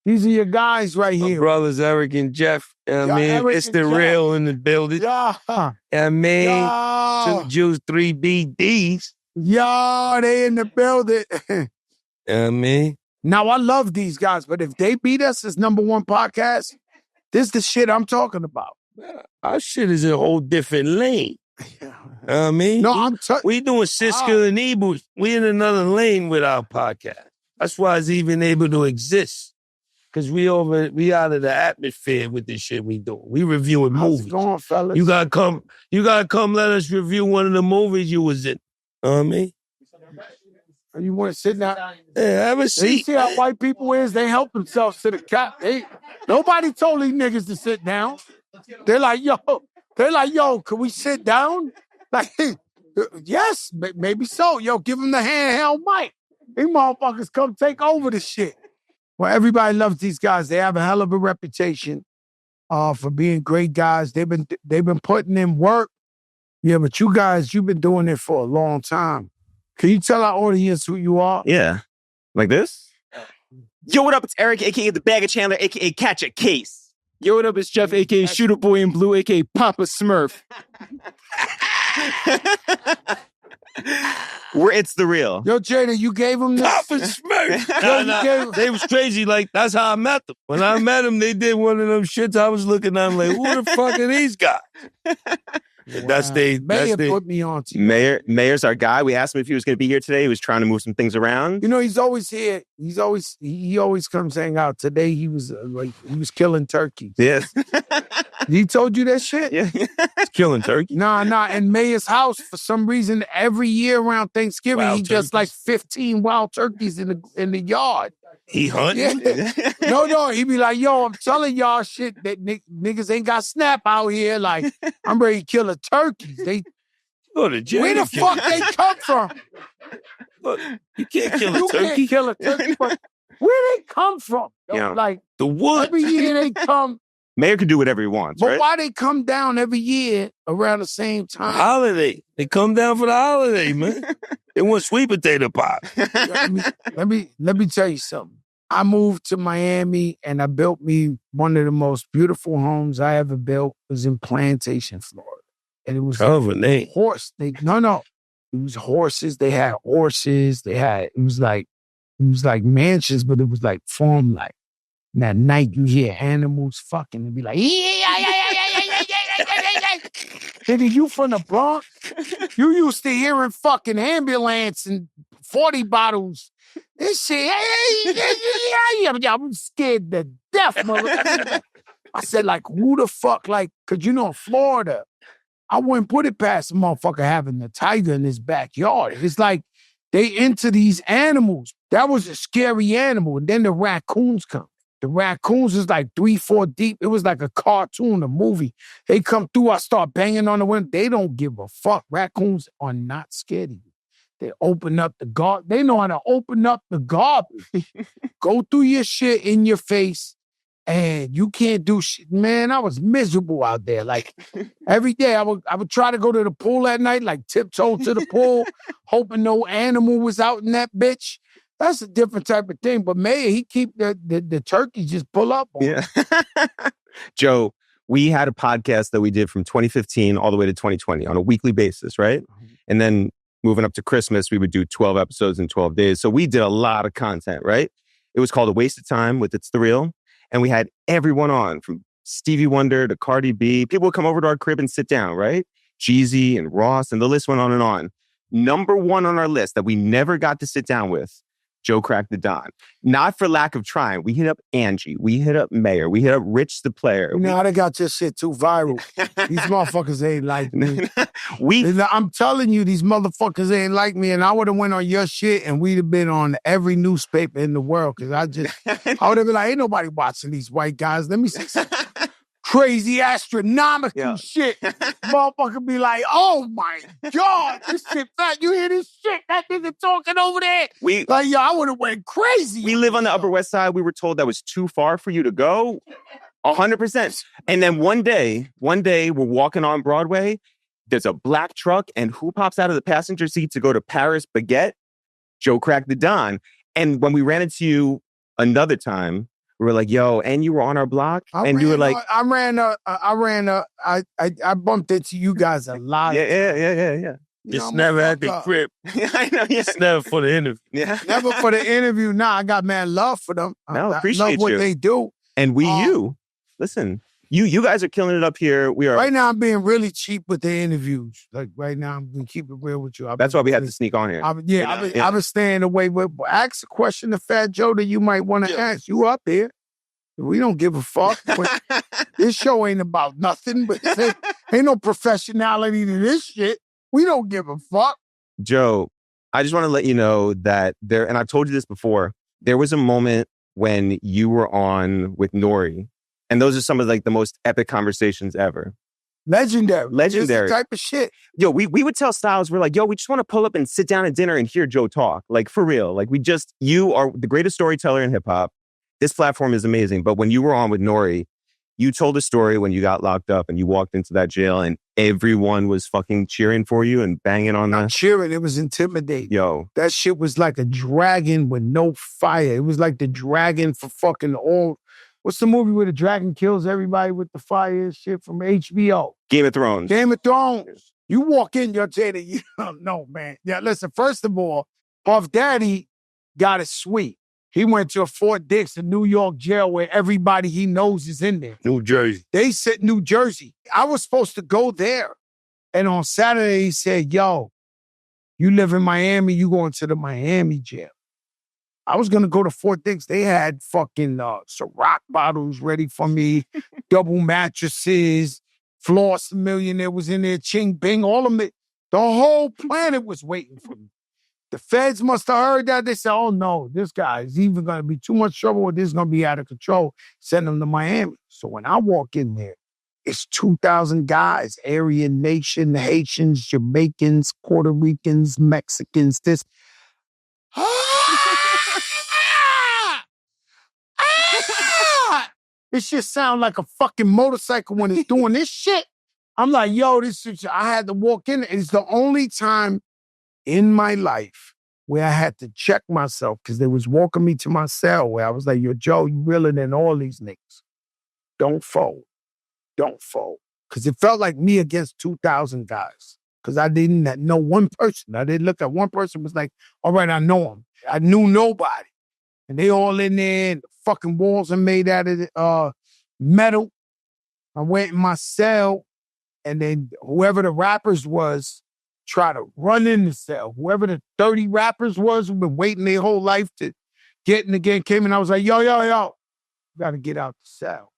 These are your guys right My here. brothers Eric and Jeff. It's the real in the building. Yeah. Some Jews, 3 BDs. Yeah, they in the building. Now, I love these guys, but if they beat us as #1 podcast, this is the shit I'm talking about. Our shit is a whole different lane. No, we doing Siska and Ebel. We in another lane with our podcast. That's why it's even able to exist. Because we out of the atmosphere with this shit we doing. We reviewing movies. How's it going, fellas? You gotta come let us review one of the movies you was in. You want to sit down? Yeah, have a seat. You see how white people is? They help themselves to the cap. Nobody told these niggas to sit down. They're like, yo, can we sit down? Like, yes, maybe so. Yo, give them the handheld mic. These motherfuckers come take over the shit. Well, everybody loves these guys. They have a hell of a reputation for being great guys. They've been putting in work. Yeah, but you guys, you've been doing it for a long time. Can you tell our audience who you are? Yeah. Like this? Yo, what up? It's Eric, a.k.a. The Bag of Chandler, a.k.a. Catch a Case. Yo, what up? It's Jeff, a.k.a. Shooter Boy in Blue, a.k.a. Papa Smurf. We're It's The Real. Yo, Jada, you gave him this? Papa Smurf. They was crazy. Like, that's how I met them. When I met them, they did one of them shits. I was looking at them like, who the fuck are these guys? Wow. Mayor put me on to you. Mayor's our guy. We asked him if he was going to be here today. He was trying to move some things around. You know, he's always here. He always comes hang out. Today he was killing turkeys. Yes. He told you that shit? Yeah. He's killing turkey. Nah. In Mayor's house, for some reason, every year around Thanksgiving, wild he just like 15 wild turkeys in the yard. He hunting? Yeah. No. He be like, yo, I'm telling y'all shit that niggas ain't got snap out here. Like, I'm ready to kill a turkey. They go to jail. Where the fuck they come from? Look, you can't kill a You turkey. can't kill a turkey, but where they come from? Yeah. Like, the woods. every year they come. Mayor can do whatever he wants, But right? why they come down every year around the same time? Holiday. They come down for the holiday, man. They want sweet potato pie. Let me tell you something. I moved to Miami and I built me one of the most beautiful homes I ever built. It was in Plantation, Florida. And it was a name. Horse. No. It was horses. They had horses. It was like mansions, but it was like farm-like. And at night you hear animals fucking and be like, Nigga, you from the Bronx? You used to hearing fucking ambulance and 40 bottles. This shit, I'm scared to death, motherfucker. I said, like, who the fuck, like, cause you know, Florida, I wouldn't put it past a motherfucker having a tiger in his backyard. It's like they into these animals. That was a scary animal. And then the raccoons come. The raccoons is like 3-4 deep. It was like a cartoon, a movie. They come through, I start banging on the window. They don't give a fuck. Raccoons are not scared of you. They open up the garbage. They know how to open up the garbage. Go through your shit in your face, and you can't do shit. Man, I was miserable out there. Like, every day I would try to go to the pool at night, like tiptoe to the pool, hoping no animal was out in that bitch. That's a different type of thing. But Mayor, he keep the turkey just pull up on him. Joe, we had a podcast that we did from 2015 all the way to 2020 on a weekly basis, right? And then moving up to Christmas, we would do 12 episodes in 12 days. So we did a lot of content, right? It was called A Waste of Time with It's The Real. And we had everyone on, from Stevie Wonder to Cardi B. People would come over to our crib and sit down, right? Jeezy and Ross, and the list went on and on. Number one on our list that we never got to sit down with, Joe Crack the Don. Not for lack of trying. We hit up Angie. We hit up Mayor. We hit up Rich the Player. You know how they got your shit too viral. These motherfuckers ain't like me. I'm telling you, these motherfuckers ain't like me, and I would have went on your shit and we'd have been on every newspaper in the world, because I would have been like, ain't nobody watching these white guys. Let me see some crazy astronomical shit. Motherfucker be like, oh my God, this shit fat. You hear this shit? That nigga talking over there? I would have went crazy. We live on the Upper West Side. We were told that was too far for you to go. 100%. And then one day we're walking on Broadway. There's a black truck, and who pops out of the passenger seat to go to Paris Baguette? Joe Crack the Don. And when we ran into you another time, We were like, yo, and you were on our block? And you were like... I bumped into you guys a lot. Yeah. It's never at the crib. I know, yeah. It's never for the interview. Yeah. Never for the interview. Nah, I got mad love for them. No, I appreciate love what you. they do. And you. Listen, you guys are killing it up here. We are... Right now, I'm being really cheap with the interviews. Like, right now, I'm going to keep it real with you. That's why we had to sneak on here. I've been staying away with... Ask a question to Fat Joe that you might want to ask. You up there. We don't give a fuck. But this show ain't about nothing. But ain't no professionality to this shit. We don't give a fuck. Joe, I just want to let you know that and I've told you this before, there was a moment when you were on with Nori, and those are some of like the most epic conversations ever. Legendary. It's the type of shit. Yo, we would tell Styles, we're like, yo, we just want to pull up and sit down at dinner and hear Joe talk. Like, for real. Like, you are the greatest storyteller in hip hop. This platform is amazing. But when you were on with Nori, you told a story when you got locked up and you walked into that jail and everyone was fucking cheering for you and banging on Not cheering, it was intimidating. Yo. That shit was like a dragon with no fire. It was like the dragon for fucking all... What's the movie where the dragon kills everybody with the fire and shit from HBO? Game of Thrones. Game of Thrones. You walk in, you're Jada, you don't know, man. Yeah, listen, first of all, Puff Daddy got it sweet. He went to a Fort Dix, a New York jail where everybody he knows is in there. New Jersey. They said New Jersey. I was supposed to go there. And on Saturday, he said, yo, you live in Miami, you going to the Miami jail. I was going to go to Fort Dix. They had fucking Ciroc bottles ready for me, double mattresses, Floss Millionaire was in there, Ching Bing, all of it. The whole planet was waiting for me. The feds must have heard that. They said, oh, no, this guy is even going to be too much trouble or this is going to be out of control. Send him to Miami. So when I walk in there, it's 2,000 guys, Aryan Nation, Haitians, Jamaicans, Puerto Ricans, Mexicans, this. It just sounds like a fucking motorcycle when it's doing this shit. I'm like, yo, this is, I had to walk in. It's the only time in my life where I had to check myself because they was walking me to my cell where I was like, yo, Joe, you realer than all these niggas. Don't fold. Don't fold. Because it felt like me against 2,000 guys. Because I didn't know one person. I didn't look at one person was like, all right, I know him. I knew nobody. And they all in there, and the fucking walls are made out of metal. I went in my cell, and then whoever the rappers was, try to run in the cell. Whoever the 30 rappers was who've been waiting their whole life to get in again came in. I was like, yo, you gotta get out the cell.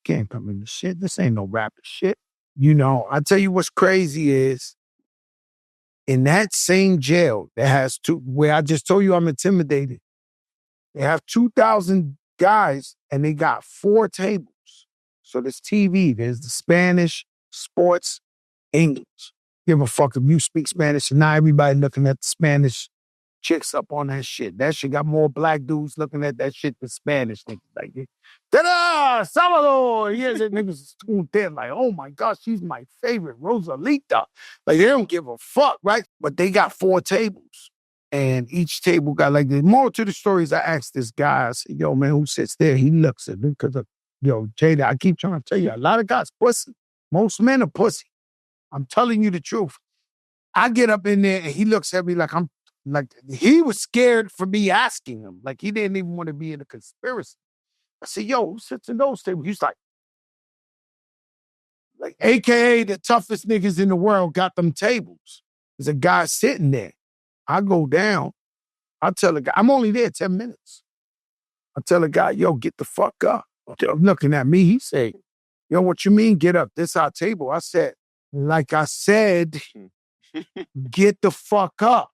Can't come in the shit. This ain't no rapper shit. You know, I tell you what's crazy is in that same jail that has where I just told you I'm intimidated, they have 2,000 guys and they got 4 tables. So there's TV, there's the Spanish, sports, English. Give a fuck if you speak Spanish and now everybody looking at the Spanish chicks up on that shit. That shit got more black dudes looking at that shit than Spanish niggas. Like, ta-da, Salvador! Yeah, that niggas tuned in like, oh my gosh, she's my favorite, Rosalita. Like, they don't give a fuck, right? But they got 4 tables. And each table got like the moral to the story is I asked this guy, I said, yo, man, who sits there? He looks at me because, yo, Jada, I keep trying to tell you, a lot of guys pussy. Most men are pussy. I'm telling you the truth. I get up in there and he looks at me like he was scared for me asking him. Like he didn't even want to be in a conspiracy. I said, yo, who sits in those tables? He's like, AKA the toughest niggas in the world got them tables. There's a guy sitting there. I go down. I tell the guy, I'm only there 10 minutes. I tell the guy, yo, get the fuck up. Looking at me, he said, yo, what you mean get up? This our table. I said, like I said, get the fuck up.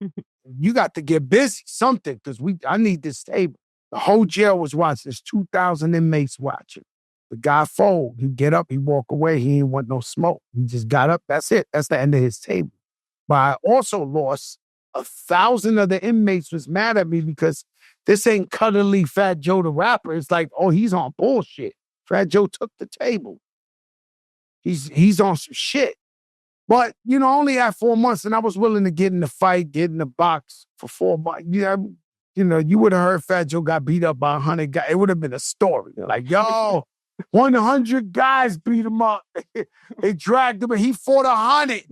You got to get busy, something, because I need this table. The whole jail was watching. There's 2,000 inmates watching. The guy fold. He get up, he walk away. He ain't want no smoke. He just got up. That's it. That's the end of his table. But I also lost 1,000 of the inmates was mad at me because this ain't cuddly Fat Joe the rapper. It's like, oh, he's on bullshit. Fat Joe took the table. He's on some shit. But, you know, I only had 4 months and I was willing to get in the fight, get in the box for 4 months. You know, you would have heard Fat Joe got beat up by 100 guys. It would have been a story. Like, yo, 100 guys beat him up. They dragged him and he fought 100.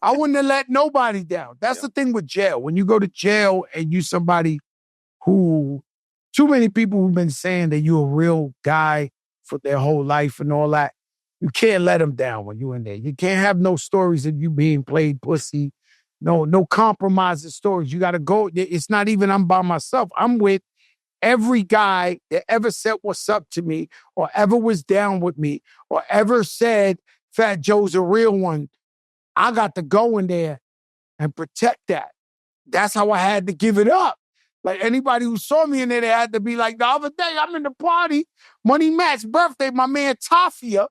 I wouldn't have let nobody down. That's the thing with jail. When you go to jail and you somebody who, too many people who've been saying that you're a real guy for their whole life and all that, you can't let them down when you're in there. You can't have no stories of you being played pussy. No compromising stories. You got to go. It's not even I'm by myself. I'm with every guy that ever said what's up to me or ever was down with me or ever said Fat Joe's a real one. I got to go in there and protect that. That's how I had to give it up. Like anybody who saw me in there, they had to be like, the other day, I'm in the party, Money Matt's birthday, my man Tafia.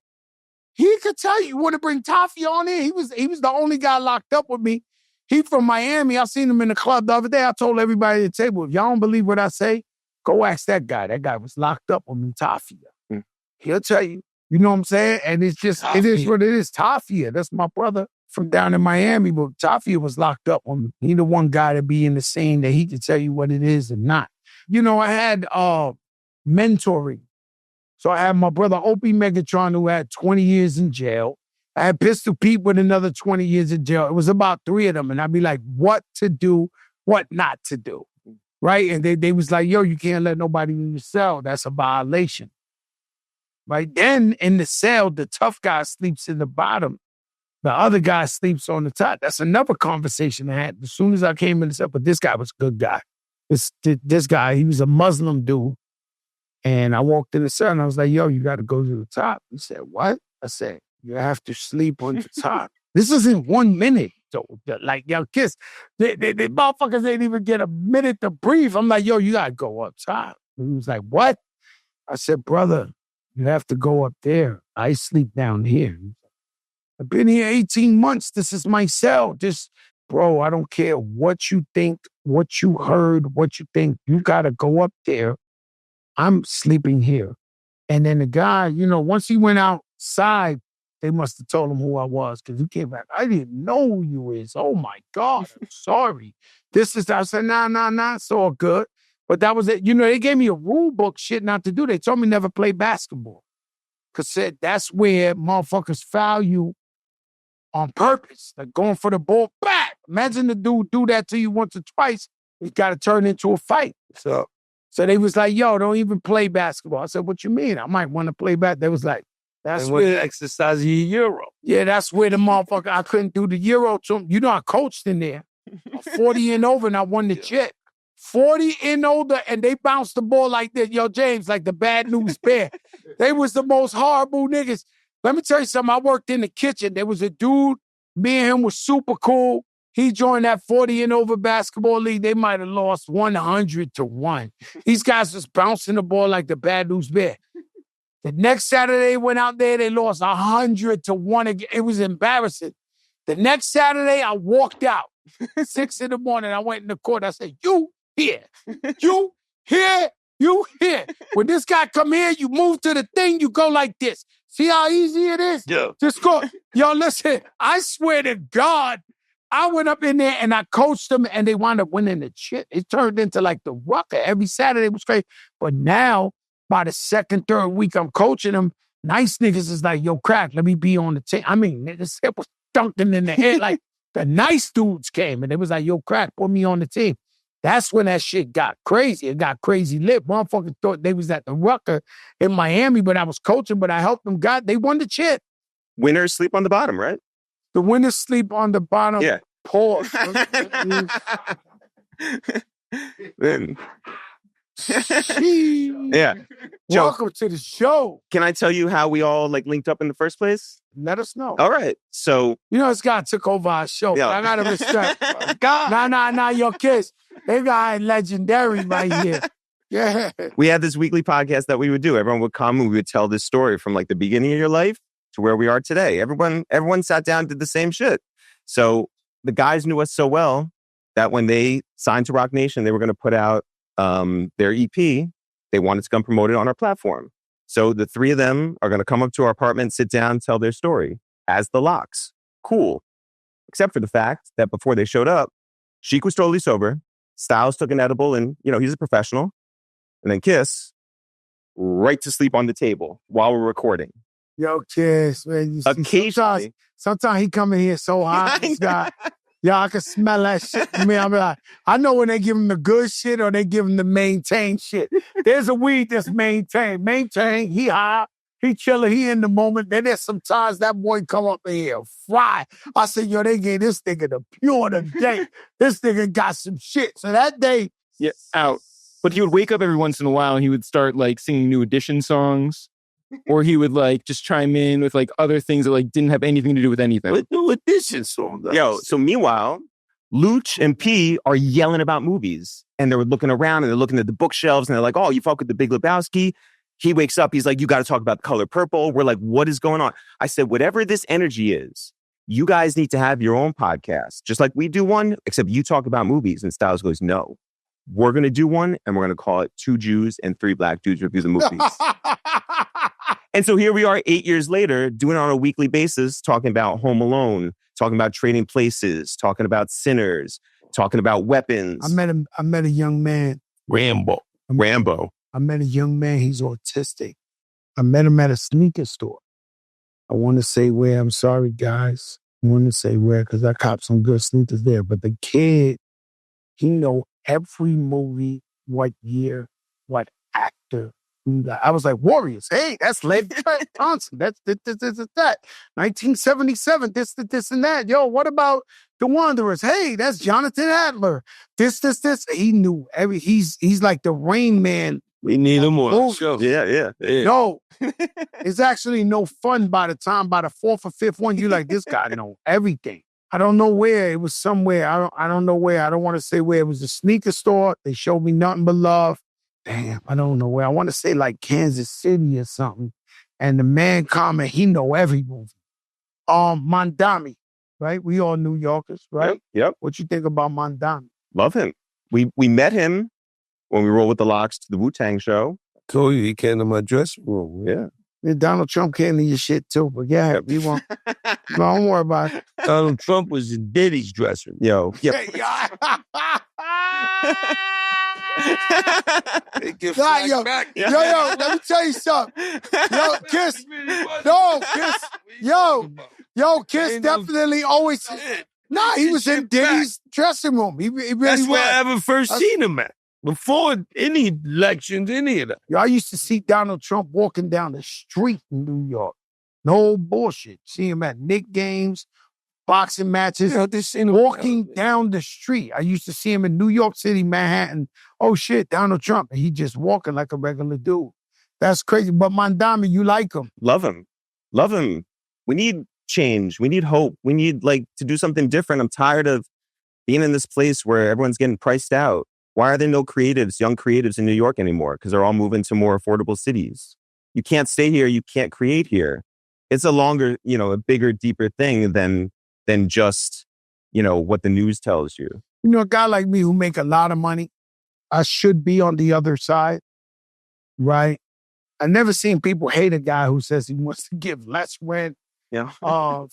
He could tell you want to bring Tafia on in. He was the only guy locked up with me. He from Miami. I seen him in the club the other day. I told everybody at the table, if y'all don't believe what I say, go ask that guy. That guy was locked up with me, Tafia. He'll tell you. You know what I'm saying? And it's just, Tafia. It is what it is. Tafia, that's my brother from down in Miami, but Tafia was locked up on me. He the one guy to be in the scene that he could tell you what it is and not. I had mentoring. So I had my brother Opie Megatron, who had 20 years in jail. I had Pistol Pete with another 20 years in jail. It was about 3 of them. And I'd be like, what to do, what not to do, right? And they was like, yo, you can't let nobody in your cell. That's a violation, right? Then in the cell, the tough guy sleeps in the bottom. The other guy sleeps on the top. That's another conversation I had as soon as I came in the cell. But this guy was a good guy. This guy, he was a Muslim dude. And I walked in the cell and I was like, yo, you got to go to the top. He said, what? I said, you have to sleep on the top. This isn't 1 minute. So, like, yo, Kiss, the motherfuckers ain't even get a minute to breathe. I'm like, yo, you got to go up top. And he was like, what? I said, brother, you have to go up there. I sleep down here. I've been here 18 months. This is my cell. Bro, I don't care what you think, what you heard, what you think. You got to go up there. I'm sleeping here. And then the guy, once he went outside, they must have told him who I was because he came back. I didn't know who you is. Oh, my God. I'm sorry. I said, nah, it's all good. But that was it. They gave me a rule book shit not to do. They told me never play basketball because that's where motherfuckers foul you on purpose, like going for the ball back. Imagine the dude do that to you once or twice. It got to turn into a fight. So they was like, yo, don't even play basketball. I said, what you mean? I might want to play back. They was like, that's where exercise your Euro. Yeah, that's where the motherfucker, I couldn't do the Euro to him. I coached in there. 40 and over and I won the chip. 40 and older and they bounced the ball like this. Yo, James, like the bad news bear. They was the most horrible niggas. Let me tell you something. I worked in the kitchen. There was a dude, me and him was super cool. He joined that 40 and over basketball league. They might have lost 100-1. These guys was bouncing the ball like the bad news bear. The next Saturday they went out there, they lost 100-1 again. It was embarrassing. The next Saturday, I walked out. 6 a.m, I went in the court. I said, you here. You here. You here. When this guy come here, you move to the thing, you go like this. See how easy it is? Yeah. Just go. Yo, listen, I swear to God, I went up in there and I coached them and they wound up winning the shit. It turned into like the rucker. Every Saturday was crazy. But now, by the second, third week I'm coaching them, nice niggas is like, yo, crack, let me be on the team. I mean, niggas it was dunking in the head. Like the nice dudes came and it was like, yo, crack, put me on the team. That's when that shit got crazy. It got crazy lit. Motherfuckers thought they was at the rucker in Miami, but I was coaching, but I helped them. They won the chip. Winners sleep on the bottom, right? The winners sleep on the bottom. Yeah. Pause. Yeah. Joe, welcome to the show. Can I tell you how we all linked up in the first place? Let us know. All right. So this guy took over our show. Yeah. I gotta respect. Nah, your kids. They got legendary right here. Yeah. We had this weekly podcast that we would do. Everyone would come and we would tell this story from the beginning of your life to where we are today. Everyone sat down and did the same shit. So the guys knew us so well that when they signed to Rock Nation, they were going to put out their EP. They wanted to come promote it on our platform. So the 3 of them are going to come up to our apartment, sit down, tell their story as the Locks. Cool. Except for the fact that before they showed up, Sheek was totally sober. Styles took an edible and, he's a professional. And then Kiss, right to sleep on the table while we're recording. Yo, Kiss, man. You see, Occasionally. sometimes he come in here so hot. This guy, I can smell that shit. I mean, I'm like, I know when they give him the good shit or they give him the maintain shit. There's a weed that's maintain. Maintain, he high. He chilling, he in the moment. Then there's sometimes that boy come up in here, fry. I said, yo, they gave this nigga the pure today. This nigga got some shit. So that day, Yeah, out. But he would wake up every once in a while and he would start like singing New Edition songs. Or he would like just chime in with like other things that like didn't have anything to do with anything. What New Edition song? Yo, so meanwhile, Louch and P are yelling about movies. And they're looking around and they're looking at the bookshelves and they're like, oh, you fuck with The Big Lebowski? He wakes up, he's like, you got to talk about Color Purple. We're like, what is going on? I said, whatever this energy is, you guys need to have your own podcast. Just like we do one, except you talk about movies. And Styles goes, no, we're going to do one and we're going to call it 2 Jews and 3 Black Dudes Review the Movies. And so here we are 8 years later, doing it on a weekly basis, talking about Home Alone, talking about Trading Places, talking about Sinners, talking about weapons. I met a young man. Rambo. I met a young man, he's autistic. I met him at a sneaker store. I want to say where, I'm sorry, guys. I want to say where, because I copped some good sneakers there. But the kid, he know every movie, what year, what actor. I was like, Warriors, hey, that's Lev Thompson. That's this, that. 1977, this, and that. Yo, what about The Wanderers? Hey, that's Jonathan Adler. This. He knew he's like the Rain Man. We need him more. Sure. Yeah. No, it's actually no fun by the 4th or 5th one. You like, this guy know everything. I don't know where. It was somewhere. I don't know where. I don't want to say where. It was a sneaker store. They showed me nothing but love. Damn, I don't know where. I want to say like Kansas City or something. And the man comment, he know every movie. Mamdani, right? We all New Yorkers, right? Yep. What you think about Mamdani? Love him. We met him when we rolled with the Locks to the Wu-Tang show. Told you he came to my dressing room. Yeah. And Donald Trump came to your shit too, but yeah, we won't. Don't worry about it. Donald Trump was in Diddy's dressing room. Yo. Yep. Yo, let me tell you something. Yo, Kiss. Kiss definitely always. Nah, he was in Diddy's dressing room. He really That's was. where I ever first seen him at. Before any elections, any of that. Yo, I used to see Donald Trump walking down the street in New York. No bullshit. See him at Knick games, boxing matches, walking down the street. I used to see him in New York City, Manhattan. Oh shit, Donald Trump. And he just walking like a regular dude. That's crazy. But Mamdani, you like him. Love him. We need change. We need hope. We need to do something different. I'm tired of being in this place where everyone's getting priced out. Why are there no young creatives in New York anymore? Because they're all moving to more affordable cities. You can't stay here. You can't create here. It's a longer, a bigger, deeper thing than just, what the news tells you. A guy like me who make a lot of money, I should be on the other side, right? I never seen people hate a guy who says he wants to give less rent,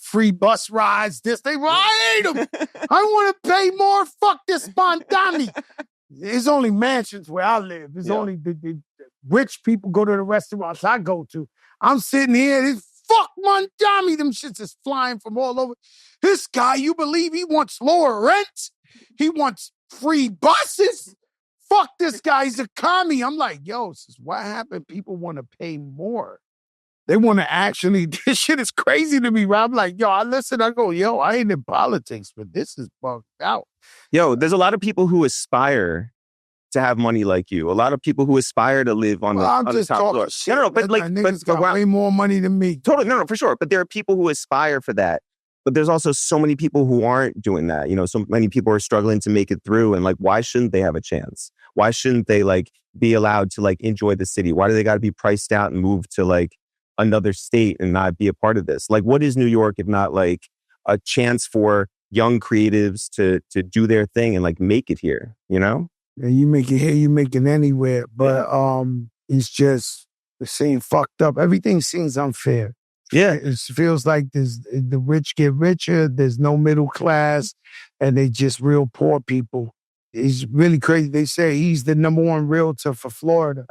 free bus rides, this, they, I hate him. I want to pay more. Fuck this Mamdani. There's only mansions where I live. There's only the rich people go to the restaurants I go to. I'm sitting here, this fuck Mamdani, them shits is flying from all over. This guy, you believe he wants lower rent? He wants free buses? Fuck this guy, he's a commie. I'm like, yo, this is what happened. People want to pay more. They want to actually, this shit is crazy to me, Rob. I'm like, yo, I listen, I go, yo, I ain't in politics, but this is bugged out. Yo, there's a lot of people who aspire to have money like you. A lot of people who aspire to live on the top floor. Shit. No, but niggas got way more money than me. Totally, no, for sure. But there are people who aspire for that. But there's also so many people who aren't doing that. So many people are struggling to make it through. And why shouldn't they have a chance? Why shouldn't they be allowed to enjoy the city? Why do they got to be priced out and moved to another state and not be a part of this? What is New York if not a chance for young creatives to do their thing and make it here, Yeah, you make it here, you make it anywhere. But it's just the same fucked up. Everything seems unfair. Yeah. It feels like the rich get richer, there's no middle class, and they just real poor people. It's really crazy. They say he's the #1 realtor for Florida.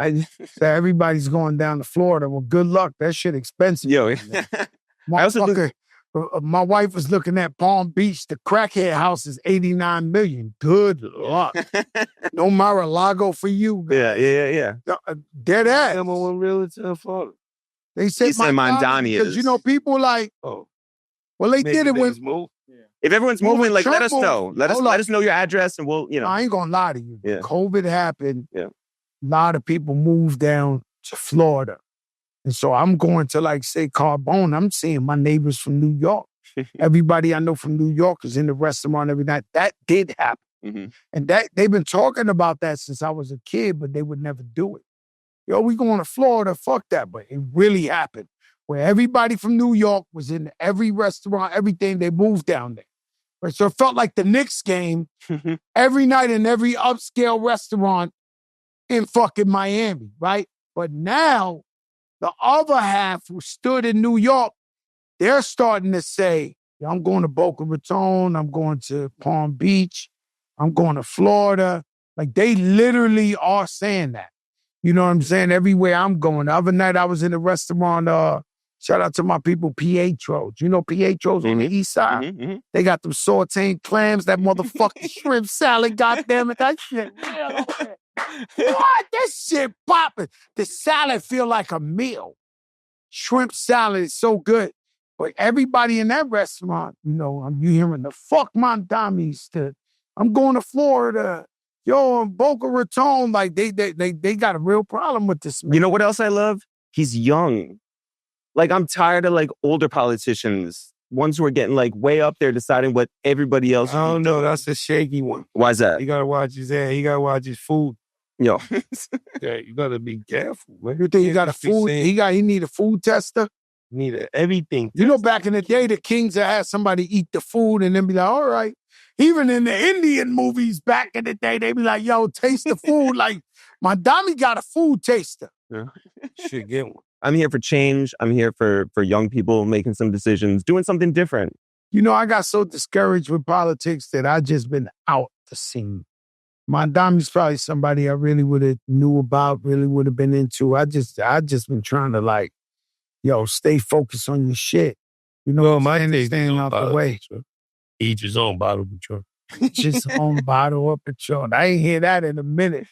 So everybody's going down to Florida. Well, good luck. That shit expensive. Yo, I also Motherfucker, my wife was looking at Palm Beach. The crackhead house is $89 million. Good luck. No Mar-a-Lago for you. yeah. Dead ass. #1 realtor in Florida. They said He said Mamdani because is. you know people like. Oh, Well, they did it when. Move. If everyone's Well, moving, when like, let Trump us know. moved- Let hold us know your address, and we'll, I ain't gonna lie to you. Yeah. COVID happened. Yeah. A lot of people moved down to Florida. And so I'm going to like say Carbone. I'm seeing my neighbors from New York. Everybody I know from New York is in the restaurant every night. That did happen. Mm-hmm. And that they've been talking about that since I was a kid, but they would never do it. Yo, we going to Florida, fuck that. But it really happened. Where everybody from New York was in every restaurant, everything, they moved down there. Right? So it felt like the Knicks game every night in every upscale restaurant in fucking Miami, right? But now, the other half who stood in New York, they're starting to say, I'm going to Boca Raton, I'm going to Palm Beach, I'm going to Florida. Like, they literally are saying that. You know what I'm saying? Everywhere I'm going. The other night, I was in a restaurant, shout out to my people, Pietro's. You know Pietro's on the east side? Mm-hmm. They got them sauteed clams, that motherfucking shrimp salad, goddammit, that shit. What? That shit popping. The salad feel like a meal. Shrimp salad is so good. But everybody in that restaurant, you hearing the fuck Mamdani's to, I'm going to Florida. Yo, in Boca Raton, like they got a real problem with this man. You know what else I love? He's young. Like, I'm tired of like older politicians, ones who are getting like way up there deciding what everybody else. I don't know. That's a shaky one. Why's that? You gotta watch his ass. You gotta watch his food. Yo. Yeah, you gotta be careful. Man. You think he got a food? He need a food tester? Need everything. You know, back in the day, the kings had somebody eat the food and then be like, all right. Even in the Indian movies back in the day, they be like, yo, taste the food. Like, Mamdani got a food taster. Yeah. Should get one. I'm here for change. I'm here for young people making some decisions, doing something different. You know, I got so discouraged with politics that I just been out the scene. Mamdani's probably somebody I really would have knew about, really would have been into. I just been trying to like, stay focused on your shit. You know, well, my thing staying out the way. Each his own bottle of Patron. Each his own bottle of Patron. I ain't hear that in a minute.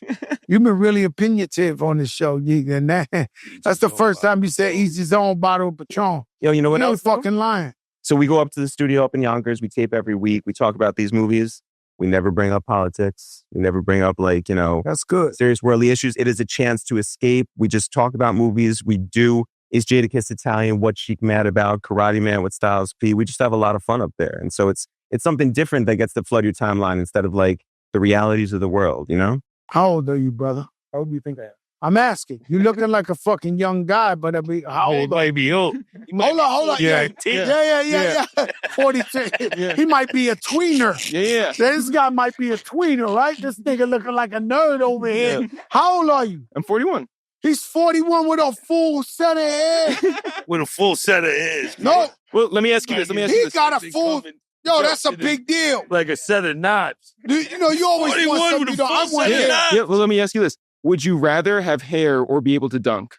You've been really opinionative on this show. And that's the first time you said each his own bottle of Patron. Yo, you know what you else? Fucking lying. So we go up to the studio up in Yonkers. We tape every week. We talk about these movies. We never bring up politics. We never bring up that's good. Serious worldly issues. It is a chance to escape. We just talk about movies. We do Is Jadakiss Italian? What's Sheek mad about? Karate Man with Styles P. We just have a lot of fun up there. And so it's something different that gets to flood your timeline instead of like the realities of the world, you know? How old are you, brother? How old do you think I am? I'm asking. You looking like a fucking young guy, but how old? He might be old. Hold on. Yeah. 42. He might be a tweener. Yeah. This guy might be a tweener, right? This nigga looking like a nerd over here. Yeah. How old are you? I'm 41. He's 41 with a full set of hair. With a full set of ears. No. Well, let me ask you this. He got a full... Yo, that's a big deal. Like a set of knobs. You always want something. I want hair. Yeah, well, let me ask you this. Would you rather have hair or be able to dunk?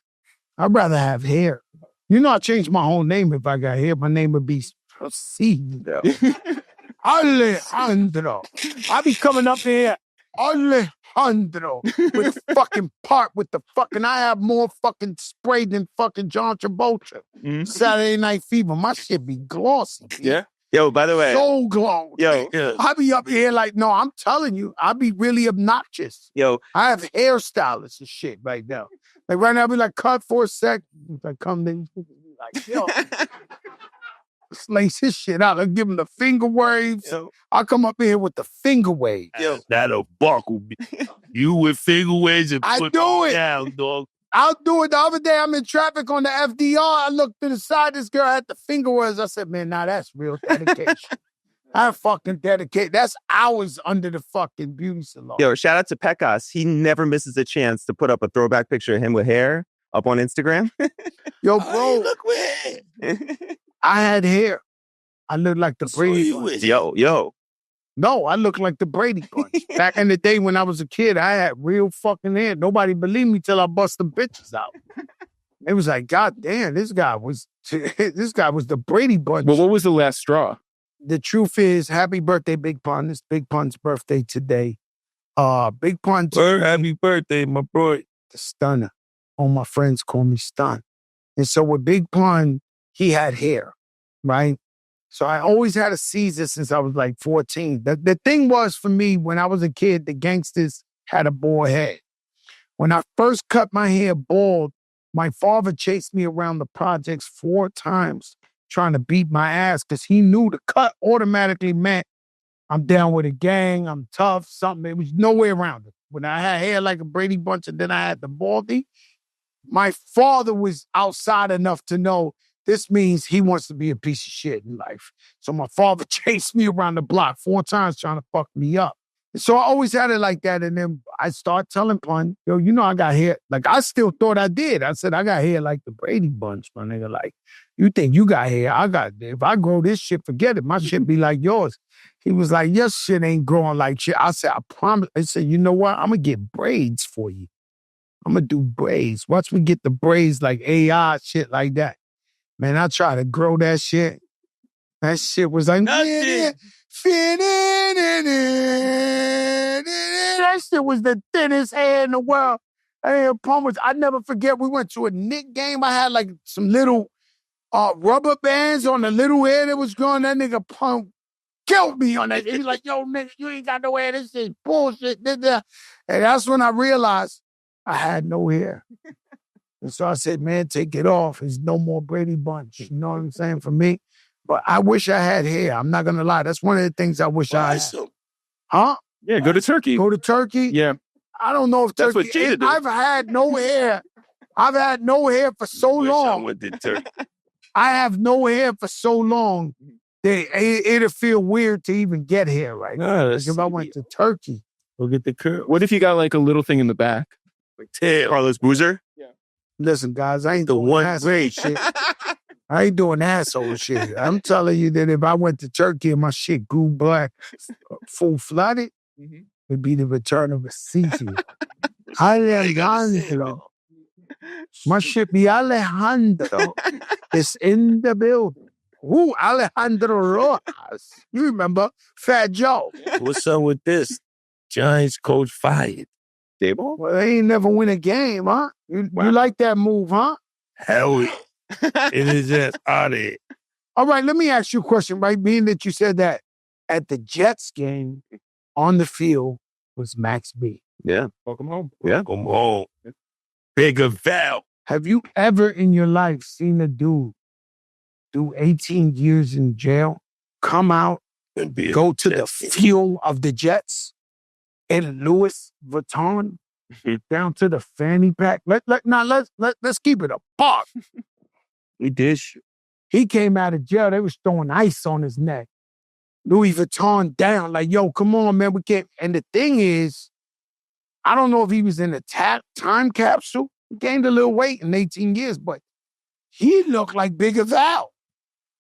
I'd rather have hair. You know, I changed my whole name if I got hair. My name would be Prosido. Alejandro. I be coming up here, Alejandro, with a fucking part with the fucking, I have more fucking spray than fucking John Travolta. Saturday Night Fever. My shit be glossy. Yeah. Yo, by the way. So glossy. Yo. Yeah. I be up here like, no, I'm telling you, I be really obnoxious. Yo. I have hairstylists and shit right now. Like right now, I be like, cut for a sec. Like, come in. Like, yo. Slice his shit out. I give him the finger waves. Yo. I come up here with the finger waves. Yo. That'll buckle me. You with finger waves and I put do me it. down, dog. I'll do it. The other day, I'm in traffic on the FDR. I looked to the side. This girl had the finger waves. I said, man, now that's real dedication. I fucking dedicate. That's hours under the fucking beauty salon. Yo, shout out to Pecos. He never misses a chance to put up a throwback picture of him with hair up on Instagram. Yo, bro. Look with hair. I had hair. I looked like the breed. Yo. No, I look like the Brady Bunch. Back in the day when I was a kid, I had real fucking hair. Nobody believed me till I bust them bitches out. It was like, God damn, this guy was the Brady Bunch. Well, what was the last straw? The truth is, happy birthday, Big Pun. It's Big Pun's birthday today. Big Pun. Happy birthday, my boy. The stunner. All my friends call me Stun. And so with Big Pun, he had hair, right? So I always had a Caesar since I was like 14. The thing was for me, when I was a kid, the gangsters had a bald head. When I first cut my hair bald, my father chased me around the projects 4 times trying to beat my ass because he knew the cut automatically meant I'm down with a gang, I'm tough, something. It was no way around it. When I had hair like a Brady Bunch and then I had the baldy, my father was outside enough to know this means he wants to be a piece of shit in life. So my father chased me around the block 4 times trying to fuck me up. So I always had it like that. And then I start telling Pun, yo, you know I got hair. Like, I still thought I did. I said, I got hair like the Brady Bunch, my nigga. Like, you think you got hair? If I grow this shit, forget it. My shit be like yours. He was like, your shit ain't growing like shit. I said, I promise. I said, you know what? I'm going to get braids for you. I'm going to do braids. Once we get the braids like AI, shit like that. Man, I try to grow that shit. That shit was like, that shit was the thinnest hair in the world. I never forget, we went to a Knick game. I had like some little rubber bands on the little hair that was growing. That nigga Pump killed me on that. He was like, yo, nigga, you ain't got no hair. This is bullshit. And that's when I realized I had no hair. And so I said, man, take it off. There's no more Brady Bunch. You know what I'm saying? For me. But I wish I had hair. I'm not going to lie. That's one of the things I wish I had. Huh? Yeah, go to Turkey. Go to Turkey? Yeah. I don't know if That's Turkey... what Jada did. I've had no hair. I've had no hair for so long. I went to Turkey. I have no hair for so long that it'll feel weird to even get hair right now. Like if I went to Turkey. Go get the curl. What if you got like a little thing in the back? Like tail. Carlos Boozer? Listen, guys, I ain't The doing one asshole great shit. I ain't doing asshole shit. I'm telling you that if I went to Turkey and my shit grew black, full-flooded, it'd be the return of a Caesar. Alejandro. My shit be Alejandro. It's in the building. Ooh, Alejandro Rojas. You remember Fat Joe. What's up with this? Giants coach fired. Dayball? Well, they ain't never win a game, huh? You like that move, huh? Hell yeah. It is just out of it. All right, let me ask you a question, right? Being that you said that at the Jets game on the field was Max B. Yeah. Welcome home. Yeah. Come home. Bigger Val. Have you ever in your life seen a dude do 18 years in jail, come out, And be go to the field of the Jets in Louis Vuitton, down to the fanny pack? Let's keep it a buck. We did shit. He came out of jail. They was throwing ice on his neck. Louis Vuitton down. Like, yo, come on, man. We can't. And the thing is, I don't know if he was in a time capsule. He gained a little weight in 18 years, but he looked like Bigger Val.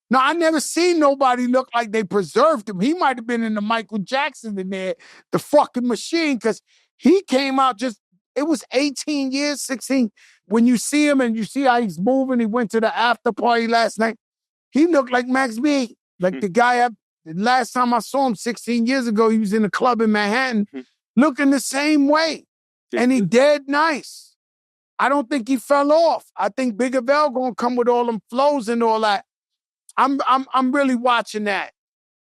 No, I never seen nobody look like they preserved him. He might have been in the Michael Jackson in there, the fucking machine, because he came out it was 18 years, 16. When you see him and you see how he's moving, he went to the after party last night. He looked like Max B. Like the guy, the last time I saw him 16 years ago, he was in a club in Manhattan looking the same way. And he dead nice. I don't think he fell off. I think Bigger Val gonna come with all them flows and all that. I'm really watching that.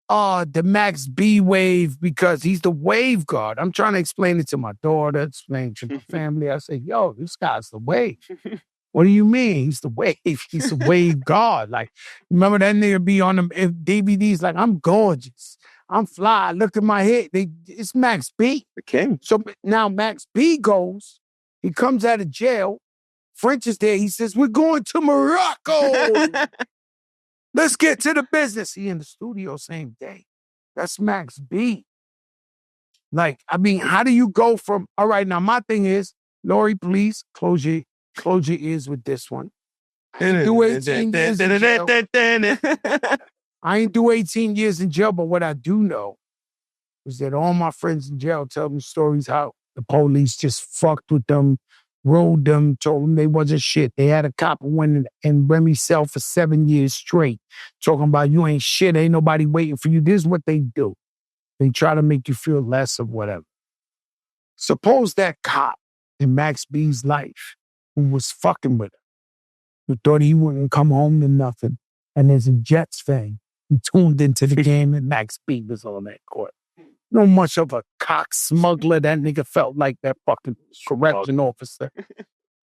The Max B wave, because he's the wave guard. I'm trying to explain it to my daughter, explain it to my family. I say, yo, this guy's the wave. What do you mean? He's the wave. He's the wave guard. Like, remember that nigga be on them DVDs like, I'm gorgeous. I'm fly. Look at my head. It's Max B. The king. So now Max B goes. He comes out of jail. French is there. He says, we're going to Morocco. Let's get to the business. He in the studio same day. That's Max B. Like, I mean, how do you go from, all right, now my thing is, Lori, please close your ears with this one. I ain't do 18 years in jail. I ain't do 18 years in jail, but what I do know was that all my friends in jail tell me stories how the police just fucked with them, ruled them, told them they wasn't shit. They had a cop who went in Remy's cell for 7 years straight, talking about you ain't shit, ain't nobody waiting for you. This is what they do. They try to make you feel less of whatever. Suppose that cop in Max B's life who was fucking with her, who thought he wouldn't come home to nothing, and as a Jets fan, he tuned into the game and Max B was on that court. No much of a cock smuggler that nigga felt like, that fucking correction officer.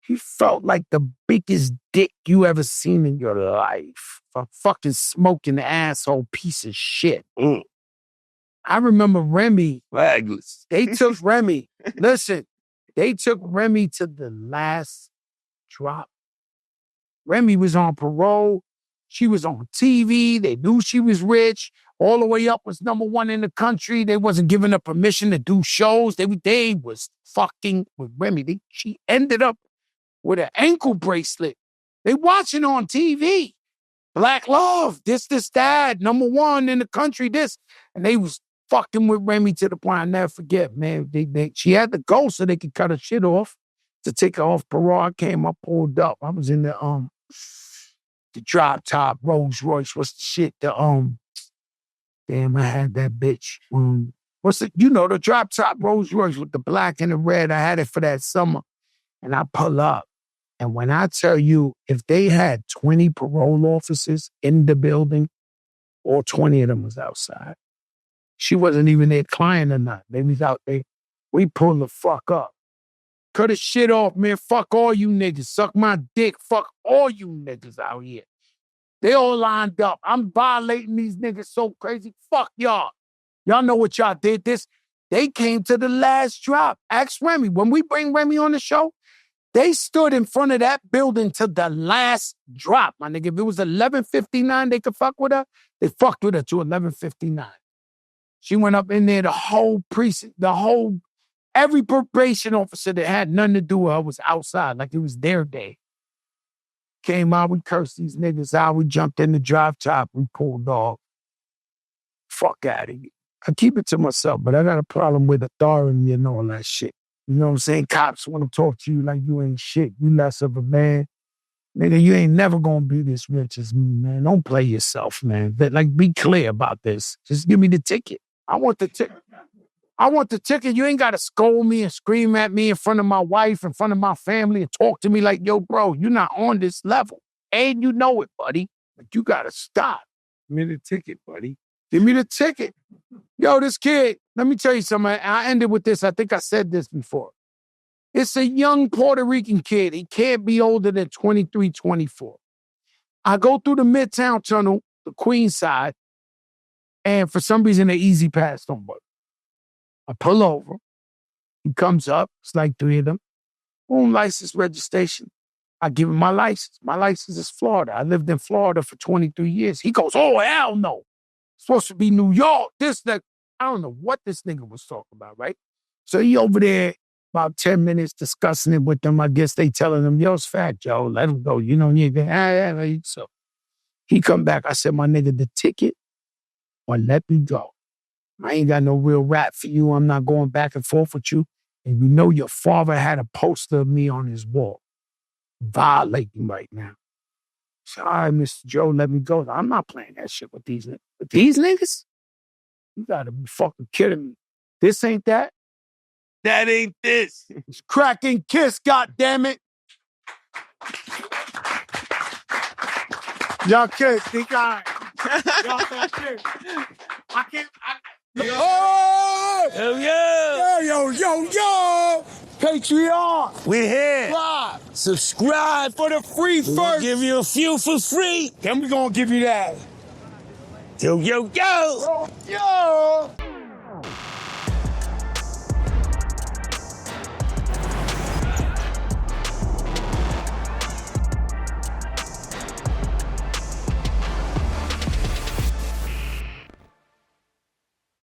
He felt like the biggest dick you ever seen in your life. A fucking smoking asshole piece of shit. I remember Remy. Ragless. They took Remy. Listen, they took Remy to the last drop. Remy was on parole. She was on TV. They knew she was rich. All the way up was #1 in the country. They wasn't giving her permission to do shows. They was fucking with Remy. She ended up with an ankle bracelet. They watching on TV. Black love, this, that, #1 in the country, this. And they was fucking with Remy to the point I never forget, man. She had to go so they could cut her shit off to take her off parole. I came up, pulled up. I was in the drop top Rolls Royce. What's the shit? Damn, I had that bitch. What's it? You know, the drop top Rolls Royce with the black and the red. I had it for that summer. And I pull up. And when I tell you, if they had 20 parole officers in the building, all 20 of them was outside. She wasn't even their client or not. They was out there. We pulled the fuck up. Cut the shit off, man. Fuck all you niggas. Suck my dick. Fuck all you niggas out here. They all lined up. I'm violating these niggas so crazy. Fuck y'all. Y'all know what y'all did this. They came to the last drop. Ask Remy. When we bring Remy on the show, they stood in front of that building to the last drop, my nigga. If it was 11:59, they could fuck with her. They fucked with her to 11:59. She went up in there, the whole precinct, every probation officer that had nothing to do with her was outside, like it was their day. Came out, we cursed these niggas out, we jumped in the drive top, we pulled off. Fuck out of here. I keep it to myself, but I got a problem with authority and all that shit. You know what I'm saying? Cops want to talk to you like you ain't shit. You less of a man. Nigga, you ain't never gonna be this rich as me, man. Don't play yourself, man. Like, be clear about this. Just give me the ticket. I want the ticket. I want the ticket. You ain't got to scold me and scream at me in front of my wife, in front of my family, and talk to me like, yo, bro, you're not on this level. And you know it, buddy. But you got to stop. Give me the ticket, buddy. Give me the ticket. Yo, this kid, let me tell you something. I ended with this. I think I said this before. It's a young Puerto Rican kid. He can't be older than 23, 24. I go through the Midtown Tunnel, the Queens side, and for some reason, the Easy Pass don't work. I pull over. He comes up. It's like 3 of them. Boom, license registration. I give him my license. My license is Florida. I lived in Florida for 23 years. He goes, oh, hell no. It's supposed to be New York. This, that. I don't know what this nigga was talking about, right? So he over there about 10 minutes discussing it with them. I guess they telling him, yo, it's fat, Joe. Let him go. You know, so he come back. I said, my nigga, the ticket or let me go. I ain't got no real rap for you. I'm not going back and forth with you. And you know your father had a poster of me on his wall. Violating right now. So, all right, Mr. Joe, let me go. I'm not playing that shit with these niggas. With these niggas? You gotta be fucking kidding me. This ain't that? That ain't this. It's Crack and Kiss, goddammit. Y'all kiss, think I. Y'all kiss. I can't. Oh! Hell yeah! Yo! Patreon! We're here. Subscribe for the free We'll first. give you a few for free. Then we gonna give you that. Yo. Yo!